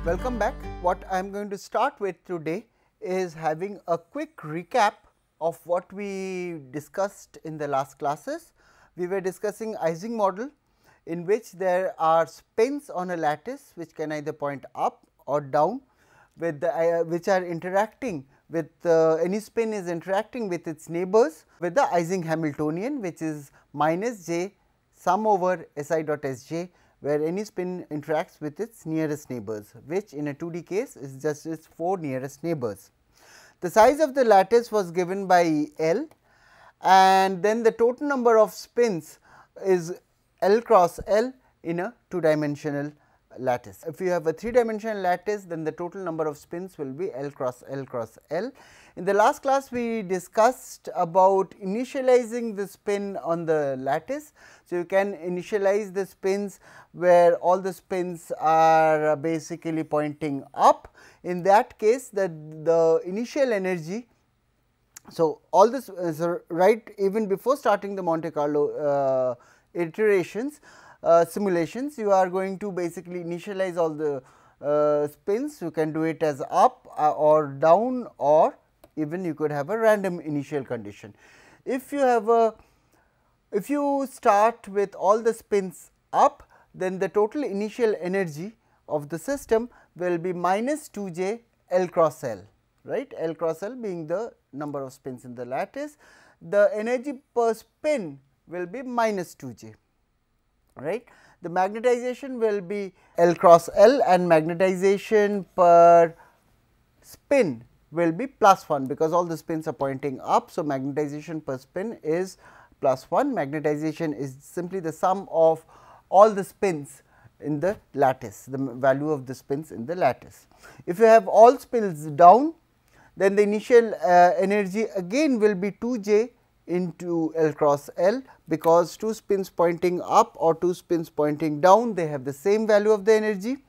Welcome back. What I am going to start with today is having a quick recap of what we discussed in the last classes. We were discussing Ising model, in which there are spins on a lattice which can either point up or down with the which are interacting with any spin is interacting with its neighbors with the Ising Hamiltonian, which is minus j sum over Si dot Sj, where any spin interacts with its nearest neighbors, which in a 2D case is just its 4 nearest neighbors. The size of the lattice was given by L, and then the total number of spins is L cross L in a 2-dimensional lattice. If you have a 3-dimensional lattice, then the total number of spins will be L cross L cross L. In the last class, we discussed about initializing the spin on the lattice. So, you can initialize the spins where all the spins are basically pointing up. In that case, the initial energy. So, all this is right even before starting the Monte Carlo iterations, simulations, you are going to basically initialize all the spins. You can do it as up or down, or even you could have a random initial condition. If you start with all the spins up, then the total initial energy of the system will be minus 2j L cross L, right, L cross L being the number of spins in the lattice. The energy per spin will be minus 2j, right. The magnetization will be L cross L, and magnetization per spin will be plus 1, because all the spins are pointing up. So, magnetization per spin is plus 1. Magnetization is simply the sum of all the spins in the lattice, the value of the spins in the lattice. If you have all spins down, then the initial energy again will be 2j into L cross L, because 2 spins pointing up or 2 spins pointing down, they have the same value of the energy.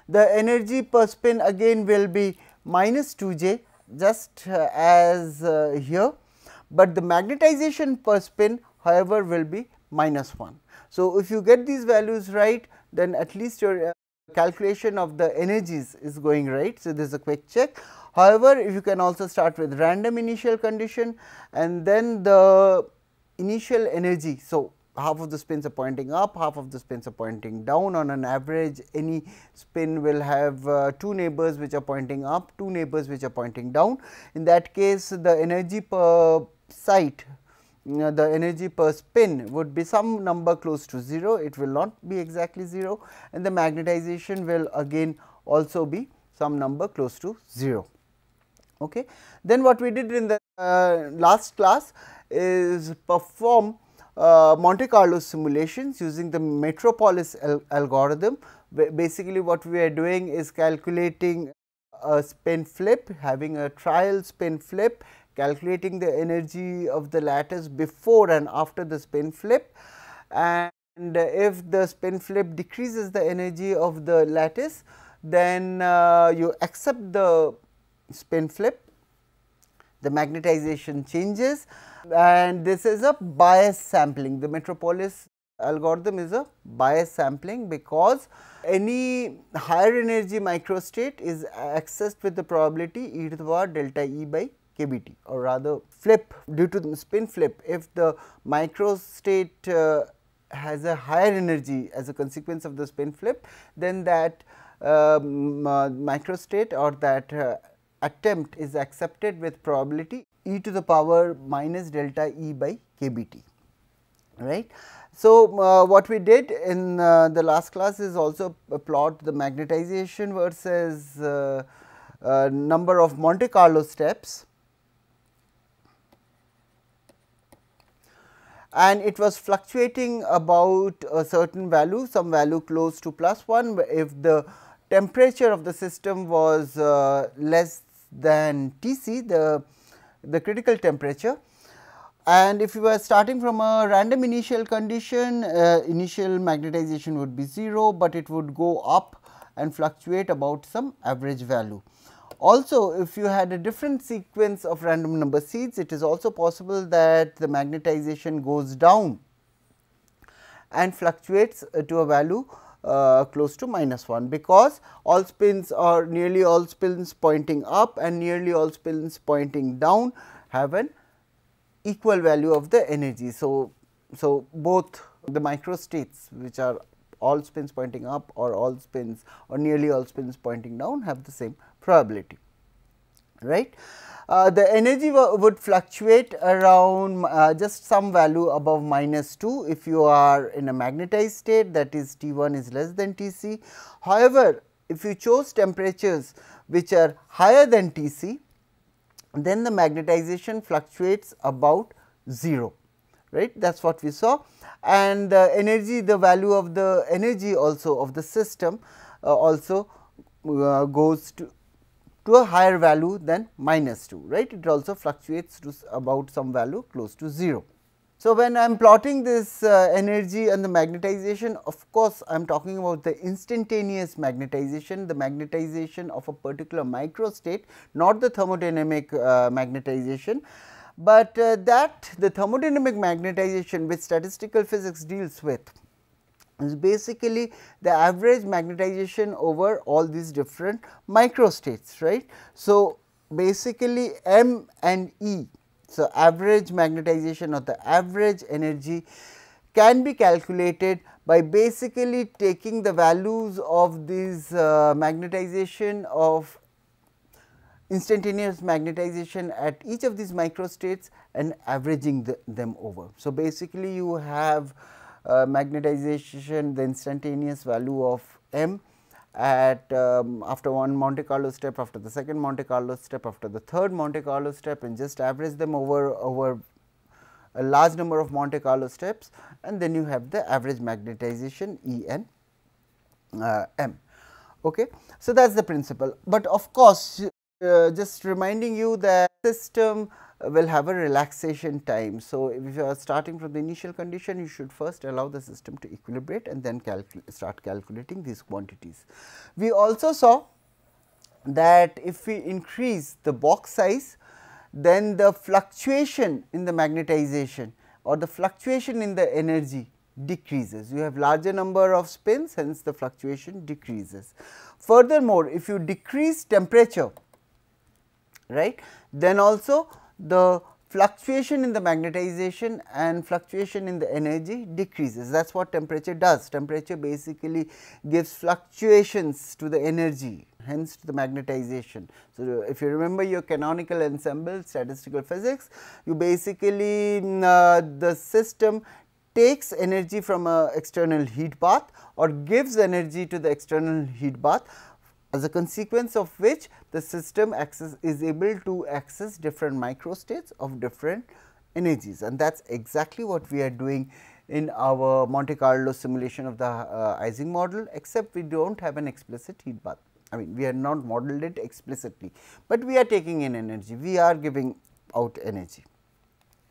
The energy per spin again will be minus 2j, just as here, but the magnetization per spin however will be minus 1. So, if you get these values right, then at least your calculation of the energies is going right. So, this is a quick check. However, if you can also start with random initial condition, and then the initial energy. So, half of the spins are pointing up, half of the spins are pointing down. On an average, any spin will have 2 neighbors which are pointing up, 2 neighbors which are pointing down. In that case, the energy per site, the energy per spin would be some number close to 0, it will not be exactly 0, and the magnetization will again also be some number close to 0. Okay. Then what we did in the last class is perform Monte Carlo simulations using the Metropolis algorithm. Basically, what we are doing is calculating a spin flip, having a trial spin flip, calculating the energy of the lattice before and after the spin flip, and if the spin flip decreases the energy of the lattice, then you accept the spin flip, the magnetization changes, and this is a bias sampling. The Metropolis algorithm is a bias sampling, because any higher energy microstate is accessed with the probability e to the power delta E by kBt, or rather flip due to the spin flip. If the microstate has a higher energy as a consequence of the spin flip, then that microstate or that attempt is accepted with probability e to the power minus delta E by kBt, right. So, what we did in the last class is also plot the magnetization versus number of Monte Carlo steps, and it was fluctuating about a certain value, some value close to plus 1, if the temperature of the system was less than Tc, the critical temperature. And if you were starting from a random initial condition, initial magnetization would be 0, but it would go up and fluctuate about some average value. Also, if you had a different sequence of random number seeds, it is also possible that the magnetization goes down and fluctuates to a value close to -1, because all spins or nearly all spins pointing up and nearly all spins pointing down have an equal value of the energy. So, both the microstates which are all spins pointing up or all spins or nearly all spins pointing down have the same probability, right. The energy would fluctuate around just some value above -2 if you are in a magnetized state, that is T1 is less than Tc. However, if you chose temperatures which are higher than Tc, then the magnetization fluctuates about 0, right. That is what we saw, and the energy, the value of the energy also of the system also goes to a higher value than -2, right. It also fluctuates to about some value close to 0. So, when I am plotting this energy and the magnetization, of course, I am talking about the instantaneous magnetization, the magnetization of a particular microstate, not the thermodynamic magnetization, but that the thermodynamic magnetization which statistical physics deals with is basically the average magnetization over all these different microstates, right. So, basically M and E, so average magnetization or the average energy can be calculated by basically taking the values of these magnetization of instantaneous magnetization at each of these microstates and averaging them over. So, basically you have magnetization, the instantaneous value of M at after one Monte Carlo step, after the second Monte Carlo step, after the third Monte Carlo step, and just average them over a large number of Monte Carlo steps, and then you have the average magnetization E and M. Okay. So, that is the principle, but of course, just reminding you that system will have a relaxation time. So, if you are starting from the initial condition, you should first allow the system to equilibrate and then start calculating these quantities. We also saw that if we increase the box size, then the fluctuation in the magnetization or the fluctuation in the energy decreases. You have larger number of spins, hence the fluctuation decreases. Furthermore, if you decrease temperature, right, then also the fluctuation in the magnetization and fluctuation in the energy decreases. That is what temperature does. Temperature basically gives fluctuations to the energy, hence to the magnetization. So, if you remember your canonical ensemble statistical physics, you basically the system takes energy from a external heat bath or gives energy to the external heat bath, as a consequence of which the system is able to access different microstates of different energies, and that is exactly what we are doing in our Monte Carlo simulation of the Ising model, except we do not have an explicit heat bath. I mean, we are not modeled it explicitly, but we are taking in energy, we are giving out energy,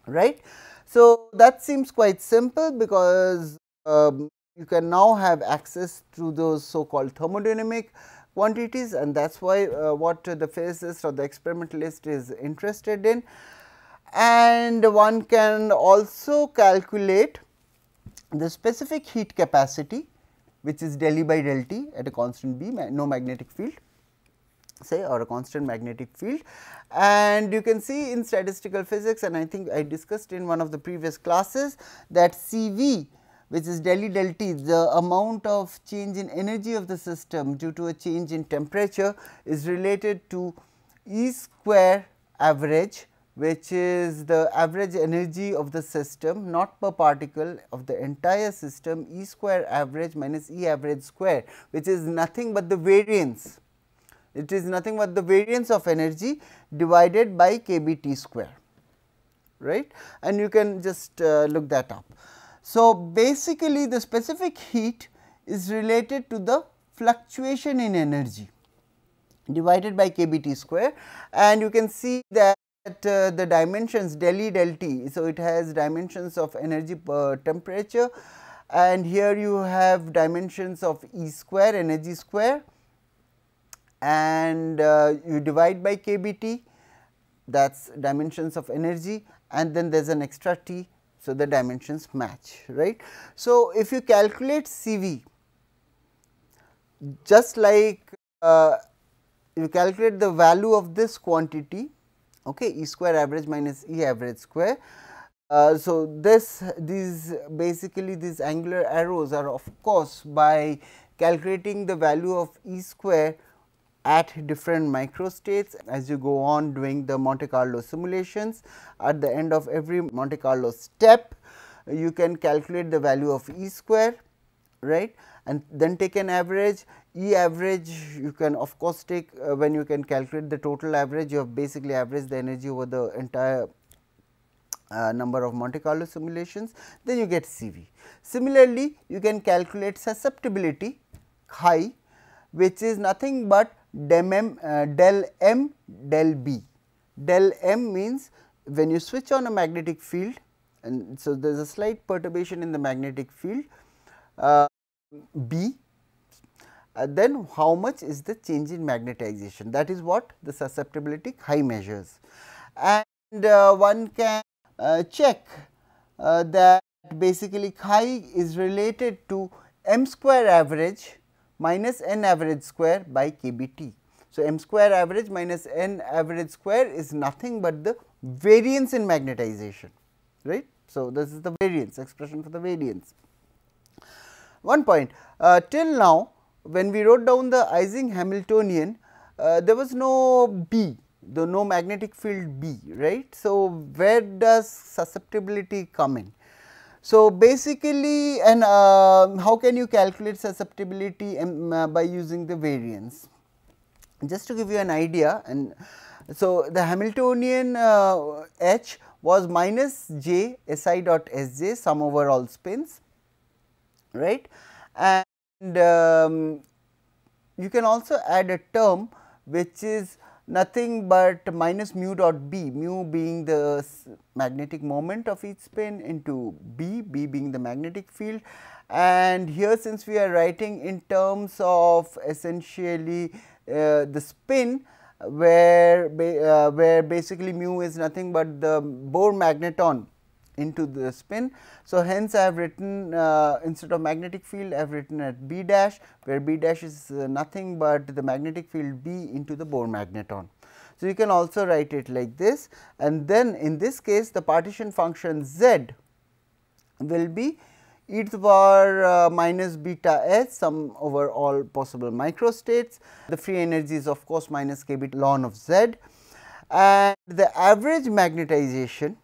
right. So, that seems quite simple, because you can now have access to those so called thermodynamic quantities, and that is why what the physicist or the experimentalist is interested in. And one can also calculate the specific heat capacity, which is del E by del T at a constant B, no magnetic field say, or a constant magnetic field. And you can see in statistical physics, and I think I discussed in one of the previous classes, that CV, which is del E del T, the amount of change in energy of the system due to a change in temperature, is related to E square average, which is the average energy of the system, not per particle, of the entire system, E square average minus E average square, which is nothing but the variance. It is nothing but the variance of energy divided by kBT square, right, and you can just look that up. So, basically the specific heat is related to the fluctuation in energy divided by kBT square, and you can see that the dimensions del E del T. So, it has dimensions of energy per temperature, and here you have dimensions of E square, energy square, and you divide by kBT, that is dimensions of energy, and then there is an extra T. So, the dimensions match, right. So, if you calculate CV, just like you calculate the value of this quantity, okay, E square average minus E average square. So, these basically these angular arrows are of course by calculating the value of E square at different microstates as you go on doing the Monte Carlo simulations. At the end of every Monte Carlo step, you can calculate the value of E square, right, and then take an average. E average you can of course take when you can calculate the total average, you have basically averaged the energy over the entire number of Monte Carlo simulations, then you get CV. Similarly, you can calculate susceptibility chi, which is nothing but del m del b. Del m means when you switch on a magnetic field, and so there is a slight perturbation in the magnetic field B, then how much is the change in magnetization, that is what the susceptibility chi measures. And one can check that basically chi is related to m square average minus n average square by kBt. So, m square average minus n average square is nothing but the variance in magnetization, right. So, this is the variance expression for the variance. One point, till now when we wrote down the Ising Hamiltonian, there was no B, no magnetic field B, right. So, where does susceptibility come in? So, basically, and how can you calculate susceptibility by using the variance? Just to give you an idea, and so the Hamiltonian H was minus j Si dot Sj, sum over all spins, right, and you can also add a term which is nothing but minus mu dot b, mu being the magnetic moment of each spin into b, b being the magnetic field. And here, since we are writing in terms of essentially the spin, where basically mu is nothing but the Bohr magneton into the spin. So, hence I have written instead of magnetic field, I have written at B dash, where B dash is nothing but the magnetic field B into the Bohr magneton. So, you can also write it like this, and then in this case the partition function Z will be e to the power minus beta h sum over all possible microstates. The free energy is of course minus kB ln of Z, and the average magnetization,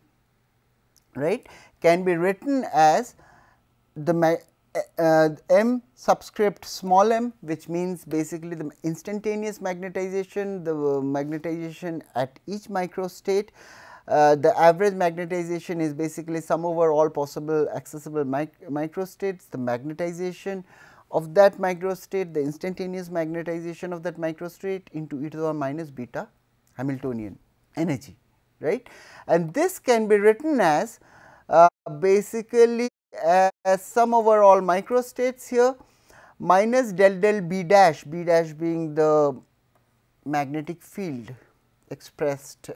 right, can be written as the m subscript small m, which means basically the instantaneous magnetization, the magnetization at each microstate. The average magnetization is basically sum over all possible accessible microstates, the magnetization of that microstate, the instantaneous magnetization of that microstate into e to the power minus beta Hamiltonian energy, right. And this can be written as basically as sum over all microstates here minus del b dash being the magnetic field expressed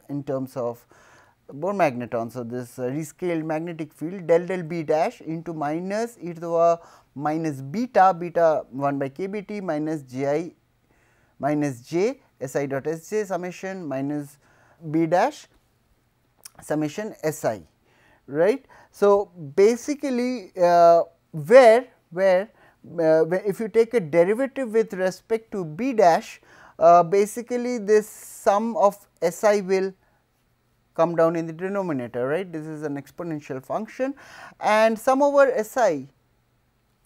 in terms of Bohr magneton. So, this rescaled magnetic field del b dash into minus e to the power minus beta 1 by kBt minus j Si dot Sj summation minus b dash summation Si, right. So, basically where if you take a derivative with respect to b dash, basically this sum of Si will come down in the denominator, right. This is an exponential function, and sum over Si,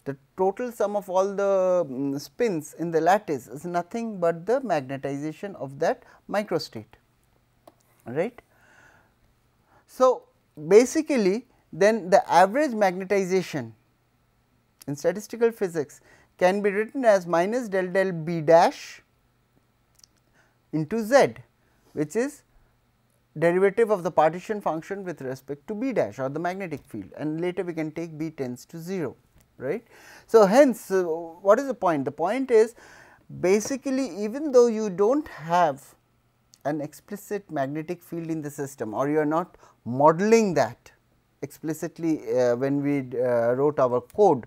the total sum of all the spins in the lattice is nothing but the magnetization of that microstate, right. So, basically then the average magnetization in statistical physics can be written as minus del b dash into Z, which is derivative of the partition function with respect to b dash or the magnetic field, and later we can take b tends to 0, right. So, hence what is the point? The point is basically even though you do not have an explicit magnetic field in the system, or you are not modeling that explicitly when we wrote our code,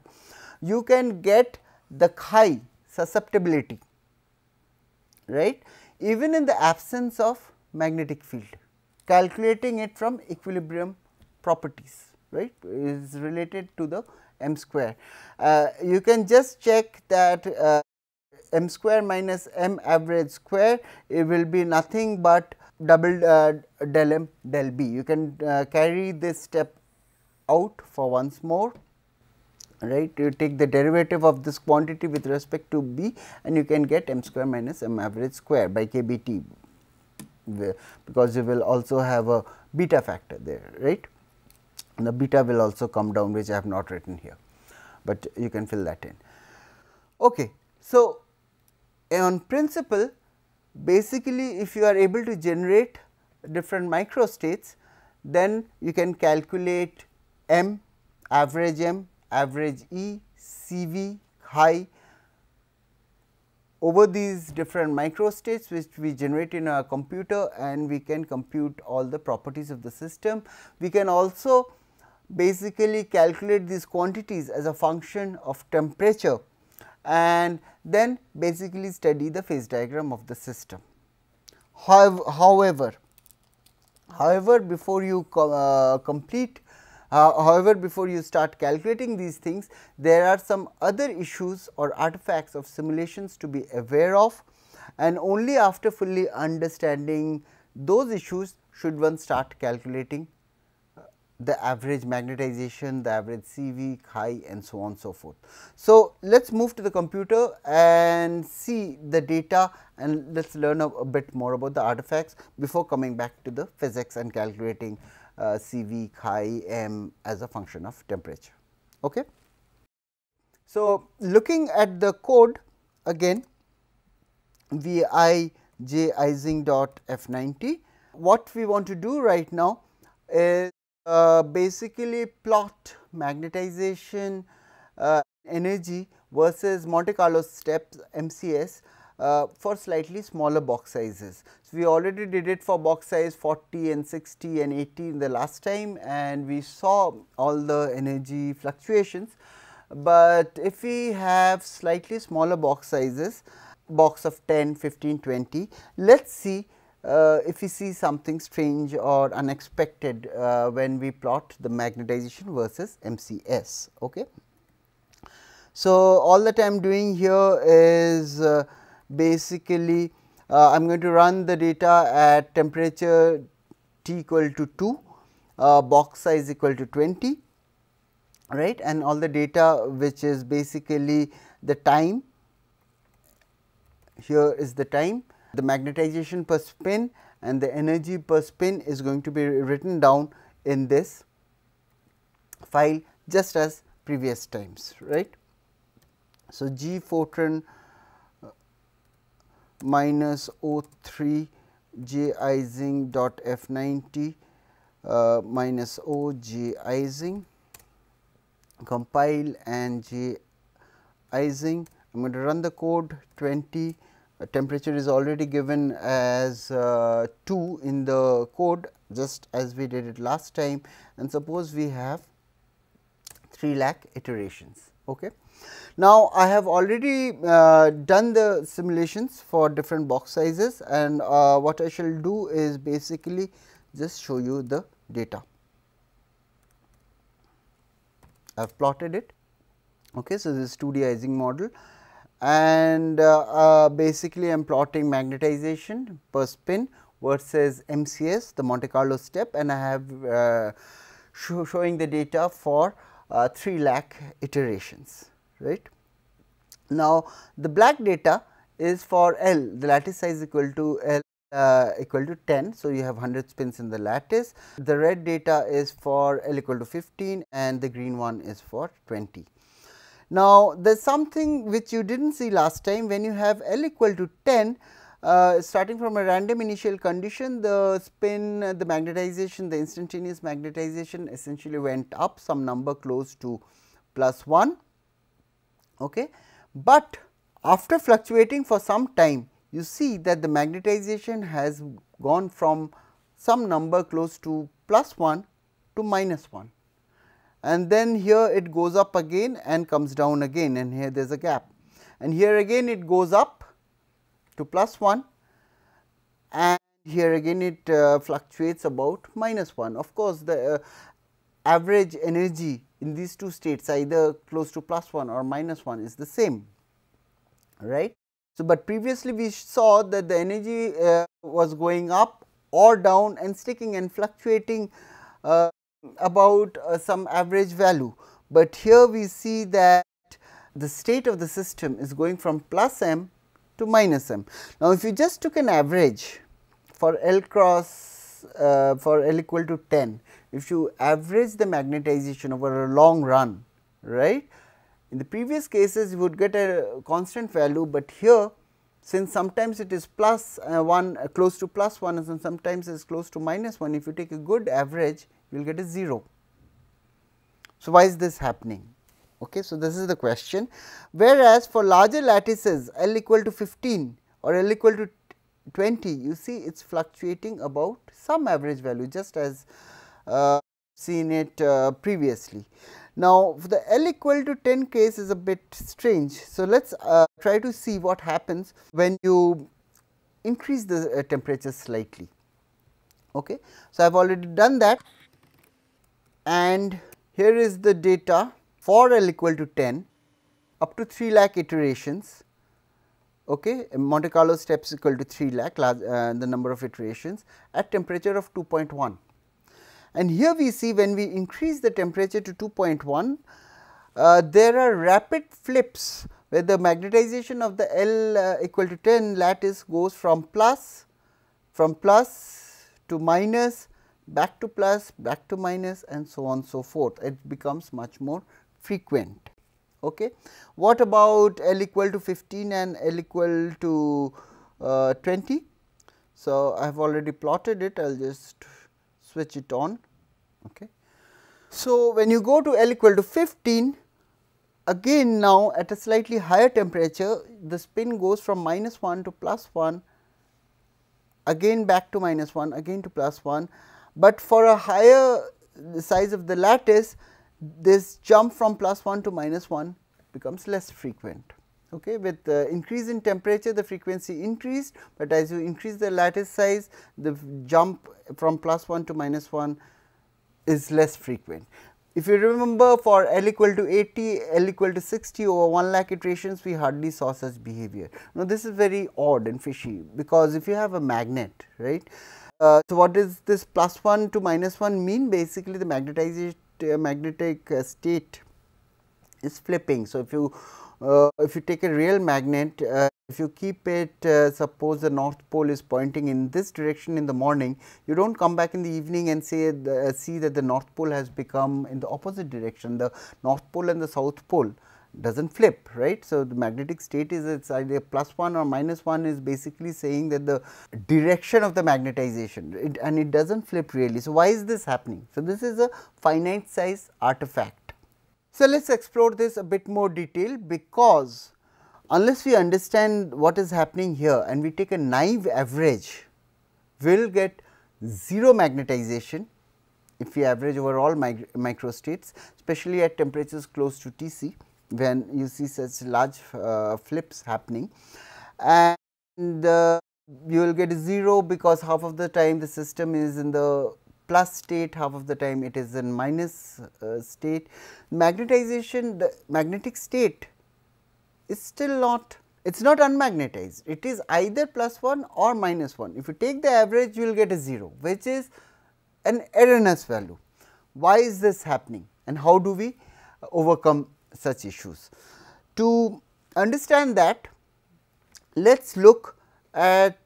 you can get the chi susceptibility, right, even in the absence of magnetic field, calculating it from equilibrium properties, right, is related to the m square. You can just check that m square minus m average square, it will be nothing but double del m del b. You can carry this step out for once more, right. You take the derivative of this quantity with respect to b and you can get m square minus m average square by k b t, because you will also have a beta factor there, right. And the beta will also come down, which I have not written here, but you can fill that in. Okay. So, on principle, basically if you are able to generate different microstates, then you can calculate m, average E, CV, high over these different microstates which we generate in our computer, and we can compute all the properties of the system. We can also basically calculate these quantities as a function of temperature and then basically study the phase diagram of the system. However, before you before you start calculating these things, there are some other issues or artifacts of simulations to be aware of, and only after fully understanding those issues should one start calculating the average magnetization, the average CV, chi and so on so forth. So, let us move to the computer and see the data, and let us learn a bit more about the artifacts before coming back to the physics and calculating CV, chi, m as a function of temperature. Okay. So, looking at the code again, vi j Ising dot F90, what we want to do right now is basically plot magnetization energy versus Monte Carlo steps MCS for slightly smaller box sizes. So, we already did it for box size 40 and 60 and 80 in the last time, and we saw all the energy fluctuations. But if we have slightly smaller box sizes, box of 10, 15, 20, let us see if we see something strange or unexpected when we plot the magnetization versus MCS. Okay. So, all that I am doing here is basically I am going to run the data at temperature T equal to 2, box size equal to 20, right, and all the data which is basically the time. Here is the time, the magnetization per spin and the energy per spin is going to be written down in this file just as previous times, right. So, G photon minus O3 J Ising dot F90 minus O J Ising, compile and J Ising. I am going to run the code 20. Temperature is already given as 2 in the code, just as we did it last time, and suppose we have 3 lakh iterations. Okay. Now, I have already done the simulations for different box sizes, and what I shall do is basically just show you the data. I have plotted it. Okay. So, this is 2D Ising model, and basically I am plotting magnetization per spin versus MCS, the Monte Carlo step, and I have showing the data for 3 lakh iterations, right. Now, the black data is for L, the lattice size equal to L equal to 10. So, you have 100 spins in the lattice. The red data is for L equal to 15 and the green one is for 20. Now, there is something which you did not see last time. When you have L equal to 10, starting from a random initial condition, the spin, the magnetization, the instantaneous magnetization essentially went up some number close to +1. Okay. But after fluctuating for some time, you see that the magnetization has gone from some number close to +1 to -1. And then here it goes up again and comes down again, and here there is a gap. and here again it goes up to +1, and here again it fluctuates about -1. Of course, the average energy in these two states either close to +1 or -1 is the same, right. So, but previously we saw that the energy was going up or down and sticking and fluctuating about some average value, but here we see that the state of the system is going from +m to -m. Now, if you just took an average for L cross for L equal to 10, if you average the magnetization over a long run, right, in the previous cases you would get a constant value, but here since sometimes it is +1 close to +1 and sometimes it is close to -1, if you take a good average you will get a 0. So, why is this happening? Okay, so, this is the question, whereas for larger lattices L equal to 15 or L equal to 20, you see it is fluctuating about some average value, just as seen it previously. Now, for the L equal to 10 case is a bit strange. So, let us try to see what happens when you increase the temperature slightly. Okay. So, I have already done that, and here is the data for L equal to 10 up to 3 lakh iterations. Okay. Monte Carlo steps equal to 3 lakh, the number of iterations at temperature of 2.1. And here we see when we increase the temperature to 2.1, there are rapid flips where the magnetization of the L equal to 10 lattice goes from plus to minus, back to plus, back to minus, and so on so forth. It becomes much more frequent. Okay. What about L equal to 15 and L equal to 20? So, I have already plotted it, I will just switch it on. Okay. So, when you go to L equal to 15, again now at a slightly higher temperature, the spin goes from -1 to +1, again back to -1, again to +1, but for a higher size of the lattice, this jump from +1 to -1 becomes less frequent. Okay. With the increase in temperature, the frequency increased, but as you increase the lattice size, the jump from +1 to -1 is less frequent. If you remember, for L equal to 80, L equal to 60 over 1 lakh iterations, we hardly saw such behavior. Now, this is very odd and fishy, because if you have a magnet, right. So, what does this +1 to -1 mean? Basically, the magnetic state is flipping. So, if you take a real magnet, if you keep it, suppose the north pole is pointing in this direction in the morning, you do not come back in the evening and say see that the north pole has become in the opposite direction. The north pole and the south pole does not flip, right. So, the magnetic state is it's either +1 or -1 is basically saying that the direction of the magnetization, and it does not flip really. So, why is this happening? So, this is a finite size artifact. So, let us explore this a bit more detail, because unless we understand what is happening here and we take a naive average, we will get 0 magnetization if we average over all microstates, especially at temperatures close to Tc, when you see such large flips happening, and you will get 0 because half of the time the system is in the plus state, half of the time it is in minus state. Magnetization, the magnetic state is still not, it is not unmagnetized, it is either +1 or -1. If you take the average, you will get a 0, which is an erroneous value. Why is this happening, and how do we overcome such issues? To understand that, let us look at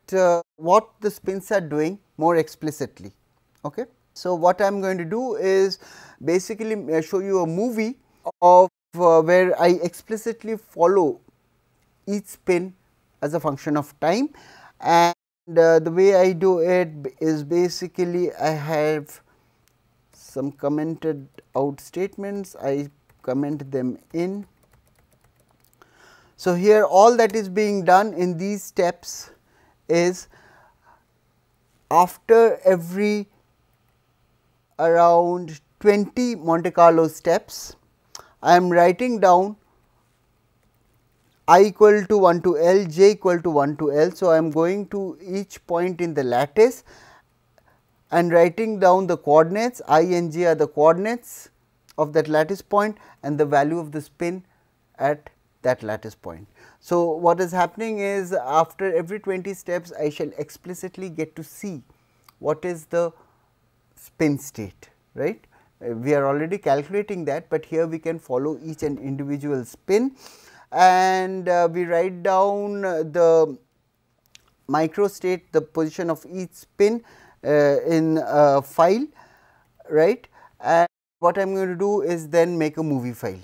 what the spins are doing more explicitly. Okay. So, what I am going to do is basically show you a movie of where I explicitly follow each spin as a function of time, and the way I do it is basically I have some commented out statements, I comment them in. So, here all that is being done in these steps is after every around 20 Monte Carlo steps, I am writing down I equal to 1 to L, j equal to 1 to L. So, I am going to each point in the lattice and writing down the coordinates. I and j are the coordinates of that lattice point and the value of the spin at that lattice point. So, what is happening is after every 20 steps I shall explicitly get to see what is the spin state, right. We are already calculating that, but here we can follow each and individual spin, and we write down the microstate, the position of each spin in a file, right. And what I am going to do is then make a movie file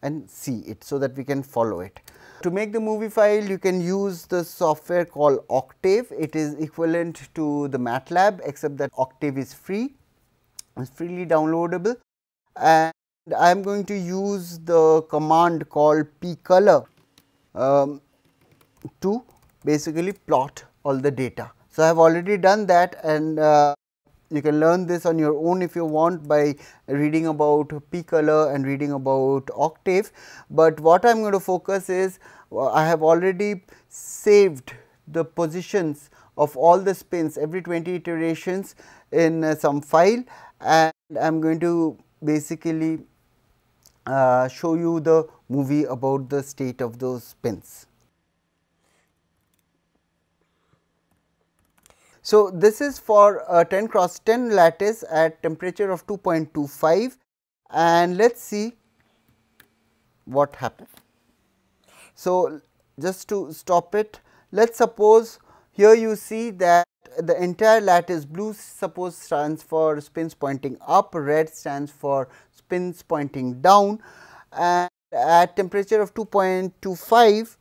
and see it, so that we can follow it. To make the movie file, you can use the software called Octave. It is equivalent to the MATLAB, except that Octave is free, it's freely downloadable, and I am going to use the command called pcolor to basically plot all the data. So, I have already done that, and you can learn this on your own if you want by reading about pcolor and reading about Octave, but what I am going to focus is I have already saved the positions of all the spins every 20 iterations in some file, and I am going to basically show you the movie about the state of those spins. So, this is for a 10 cross 10 lattice at temperature of 2.25, and let us see what happens. So, just to stop it, let us suppose here you see that the entire lattice, blue suppose stands for spins pointing up, red stands for spins pointing down, and at temperature of 2.25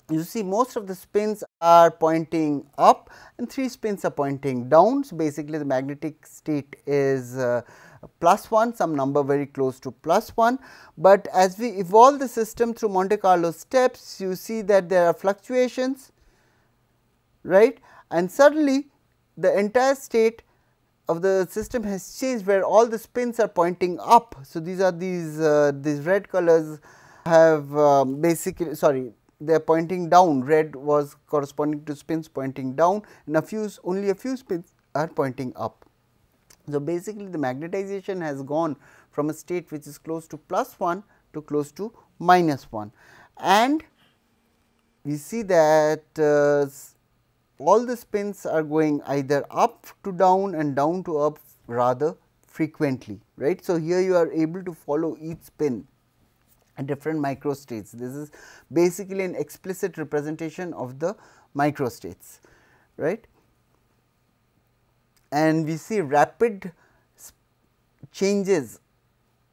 you see most of the spins are pointing up and 3 spins are pointing down. So, basically the magnetic state is +1, some number very close to +1, but as we evolve the system through Monte Carlo steps, you see that there are fluctuations, right, and suddenly the entire state of the system has changed, where all the spins are pointing up. So, these are these red colors have basically, sorry, they are pointing down. Red was corresponding to spins pointing down, and only a few spins are pointing up. So, basically the magnetization has gone from a state which is close to +1 to close to -1, and we see that all the spins are going either up to down and down to up rather frequently, right. So, here you are able to follow each spin at different microstates. This is basically an explicit representation of the microstates, right. And we see rapid changes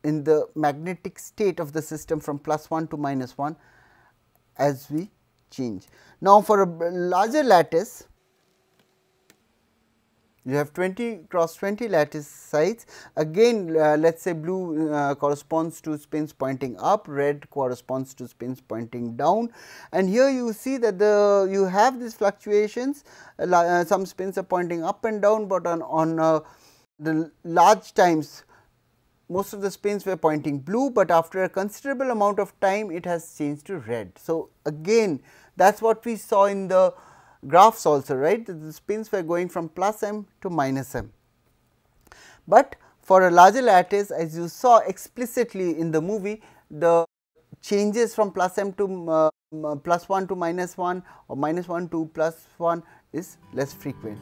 in the magnetic state of the system from +1 to -1 as we change. Now, for a larger lattice, you have 20 cross 20 lattice sites. Again, let us say blue corresponds to spins pointing up, red corresponds to spins pointing down, and here you see that you have these fluctuations. Some spins are pointing up and down, but on the large times most of the spins were pointing blue, but after a considerable amount of time it has changed to red. So, again that is what we saw in the graphs also, right, the spins were going from +m to -m. But for a larger lattice, as you saw explicitly in the movie, the changes from +m to +1 to -1 or -1 to +1 is less frequent.